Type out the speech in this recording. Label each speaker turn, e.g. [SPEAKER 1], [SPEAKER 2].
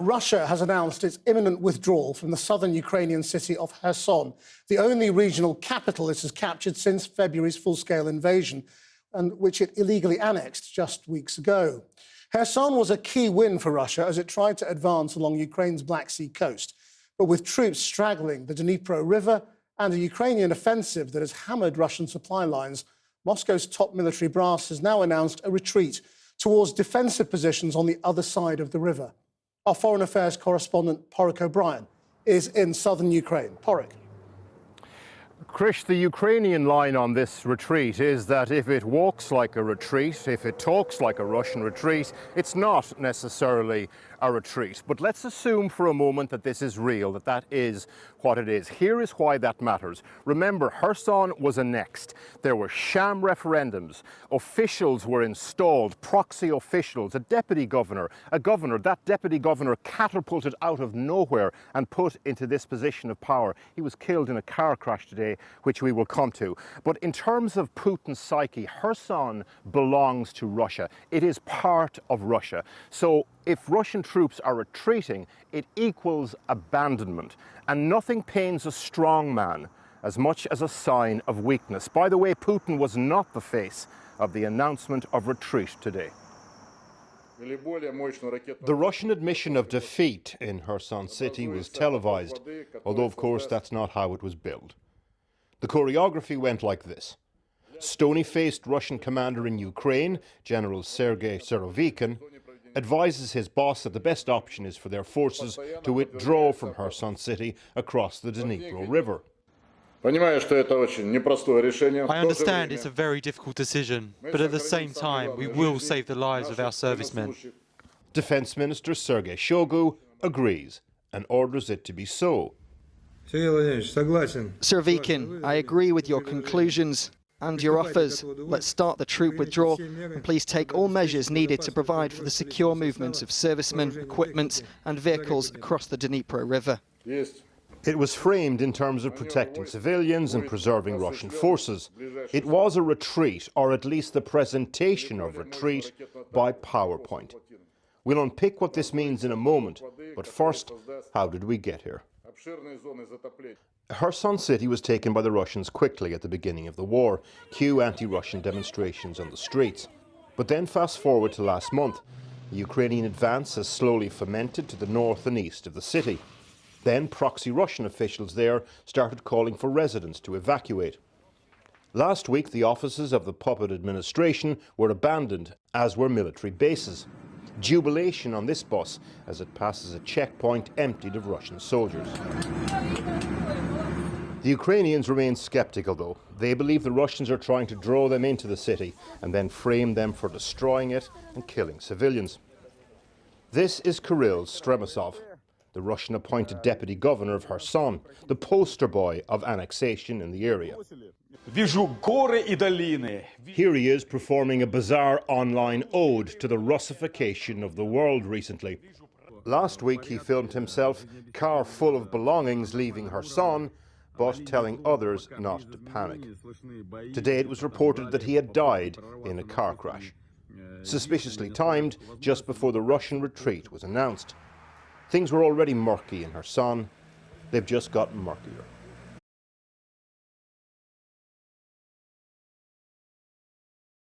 [SPEAKER 1] Russia has announced its imminent withdrawal from the southern Ukrainian city of Kherson, the only regional capital it has captured since February's full-scale invasion, and which it illegally annexed just weeks ago. Kherson was a key win for Russia as it tried to advance along Ukraine's Black Sea coast. But with troops straddling the Dnipro River and a Ukrainian offensive that has hammered Russian supply lines, Moscow's top military brass has now announced a retreat towards defensive positions on the other side of the river. Our Foreign Affairs correspondent, Porrick O'Brien, is in southern Ukraine. Porrick.
[SPEAKER 2] Krish, the Ukrainian line on this retreat is that if it walks like a retreat, if it talks like a Russian retreat, it's not necessarily a retreat. But let's assume for a moment that this is real, that that is what it is. Here is why that matters. Remember, Kherson was annexed. There were sham referendums. Officials were installed, proxy officials, a deputy governor, that deputy governor catapulted out of nowhere and put into this position of power. He was killed in a car crash today, which we will come to. But in terms of Putin's psyche, Kherson belongs to Russia. It is part of Russia. So if Russian troops are retreating, it equals abandonment. And nothing pains a strong man as much as a sign of weakness. By the way, Putin was not the face of the announcement of retreat today. The Russian admission of defeat in Kherson city was televised, although of course that's not how it was billed. The choreography went like this. Stony-faced Russian commander in Ukraine, General Sergei Surovikin, advises his boss that the best option is for their forces to withdraw from Kherson city across the Dnipro River.
[SPEAKER 3] I understand it's a very difficult decision, but at the same time, we will save the lives of our servicemen.
[SPEAKER 2] Defense Minister Sergei Shoigu agrees and orders it to be so.
[SPEAKER 4] Surovikin, I agree with your conclusions and your offers. Let's start the troop withdrawal and please take all measures needed to provide for the secure movement of servicemen, equipment and vehicles across the Dnipro River.
[SPEAKER 2] It was framed in terms of protecting civilians and preserving Russian forces. It was a retreat, or at least the presentation of retreat, by PowerPoint. We'll unpick what this means in a moment, but first, how did we get here? Kherson city was taken by the Russians quickly at the beginning of the war. Cue anti-Russian demonstrations on the streets. But then fast forward to last month. The Ukrainian advance has slowly fermented to the north and east of the city. Then proxy Russian officials there started calling for residents to evacuate. Last week, the offices of the puppet administration were abandoned, as were military bases. Jubilation on this bus as it passes a checkpoint emptied of Russian soldiers. The Ukrainians remain skeptical, though. They believe the Russians are trying to draw them into the city and then frame them for destroying it and killing civilians. This is Kirill Stremisov, the Russian-appointed deputy governor of Kherson, the poster boy of annexation in the area. Here he is performing a bizarre online ode to the Russification of the world recently. Last week he filmed himself, car full of belongings leaving Kherson, but telling others not to panic. Today it was reported that he had died in a car crash, suspiciously timed just before the Russian retreat was announced. Things were already murky in Kherson. They've just gotten murkier.